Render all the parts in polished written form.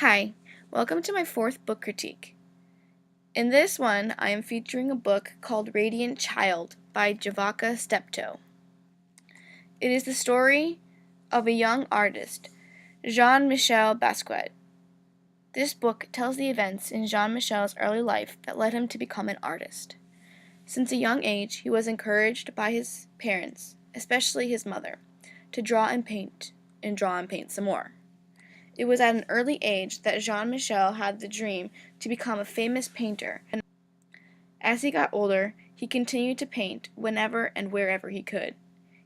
Hi, welcome to my fourth book critique. In this one, I am featuring a book called Radiant Child by Jevaka Steptoe. It is the story of a young artist, Jean-Michel Basquiat. This book tells the events in Jean-Michel's early life that led him to become an artist. Since a young age, he was encouraged by his parents, especially his mother, to draw and paint some more. It was at an early age that Jean-Michel had the dream to become a famous painter, and as he got older, he continued to paint whenever and wherever he could.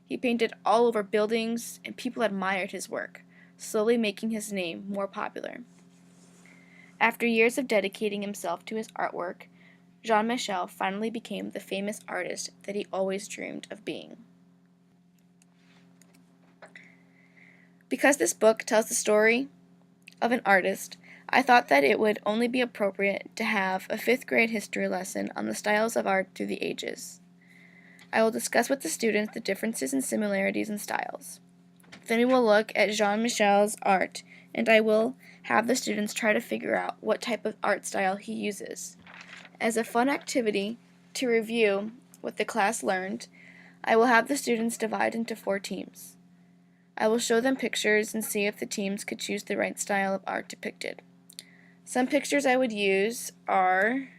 He painted all over buildings, and people admired his work, slowly making his name more popular. After years of dedicating himself to his artwork, Jean-Michel finally became the famous artist that he always dreamed of being. Because this book tells the story of an artist, I thought that it would only be appropriate to have a 5th grade history lesson on the styles of art through the ages. I will discuss with the students the differences and similarities in styles. Then we will look at Jean-Michel's art, and I will have the students try to figure out what type of art style he uses. As a fun activity to review what the class learned, I will have the students divide into 4 teams. I will show them pictures and see if the teams could choose the right style of art depicted. Some pictures I would use are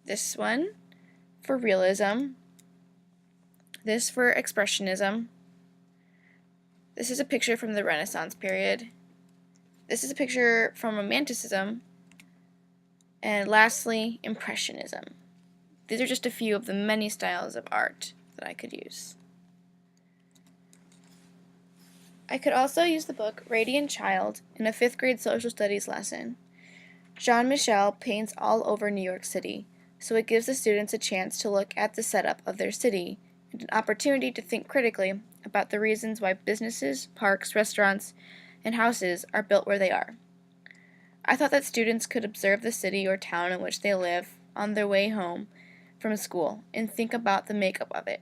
this one for realism, this for expressionism, this is a picture from the Renaissance period, this is a picture from Romanticism, and lastly, Impressionism. These are just a few of the many styles of art that I could use. I could also use the book Radiant Child in a 5th grade social studies lesson. Jean-Michel paints all over New York City, so it gives the students a chance to look at the setup of their city and an opportunity to think critically about the reasons why businesses, parks, restaurants, and houses are built where they are. I thought that students could observe the city or town in which they live on their way home from school and think about the makeup of it.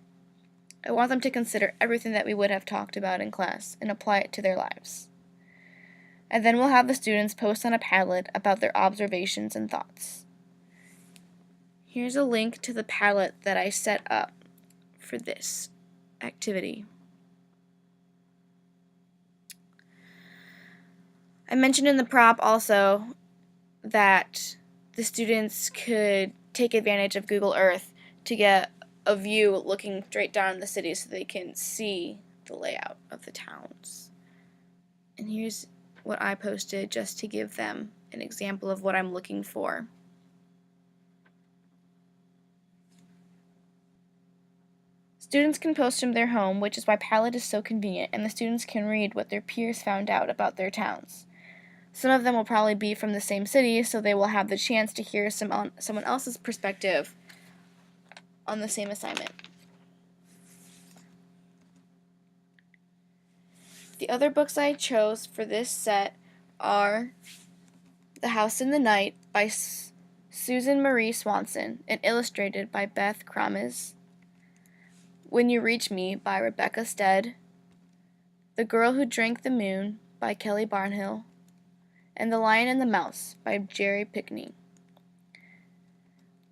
I want them to consider everything that we would have talked about in class and apply it to their lives. And then we'll have the students post on a Padlet about their observations and thoughts. Here's a link to the Padlet that I set up for this activity. I mentioned in the prop also that the students could take advantage of Google Earth to get a view looking straight down the city so they can see the layout of the towns. And here's what I posted just to give them an example of what I'm looking for. Students can post from their home, which is why Padlet is so convenient, and the students can read what their peers found out about their towns. Some of them will probably be from the same city, so they will have the chance to hear someone else's perspective on the same assignment. The other books I chose for this set are The House in the Night by Susan Marie Swanson and illustrated by Beth Krames, When You Reach Me by Rebecca Stead, The Girl Who Drank the Moon by Kelly Barnhill, and The Lion and the Mouse by Jerry Pickney.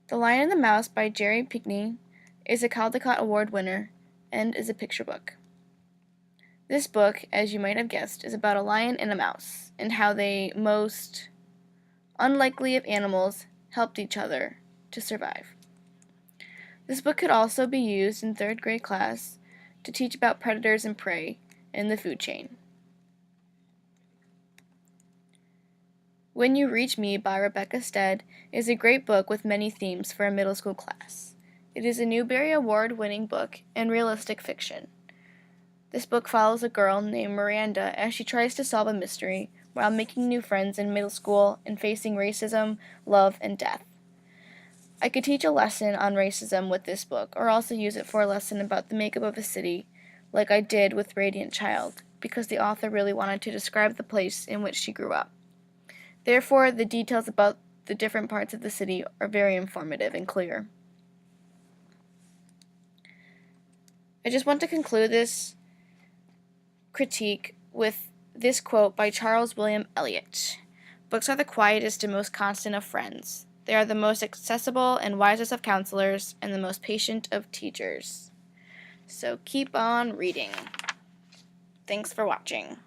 The Lion and the Mouse by Jerry Pickney is a Caldecott Award winner and is a picture book. This book, as you might have guessed, is about a lion and a mouse and how they most unlikely of animals helped each other to survive. This book could also be used in 3rd grade class to teach about predators and prey in the food chain. When You Reach Me by Rebecca Stead is a great book with many themes for a middle school class. It is a Newbery Award-winning book and realistic fiction. This book follows a girl named Miranda as she tries to solve a mystery while making new friends in middle school and facing racism, love, and death. I could teach a lesson on racism with this book, or also use it for a lesson about the makeup of a city, like I did with Radiant Child, because the author really wanted to describe the place in which she grew up. Therefore, the details about the different parts of the city are very informative and clear. I just want to conclude this critique with this quote by Charles William Eliot. Books are the quietest and most constant of friends. They are the most accessible and wisest of counselors and the most patient of teachers. So keep on reading. Thanks for watching.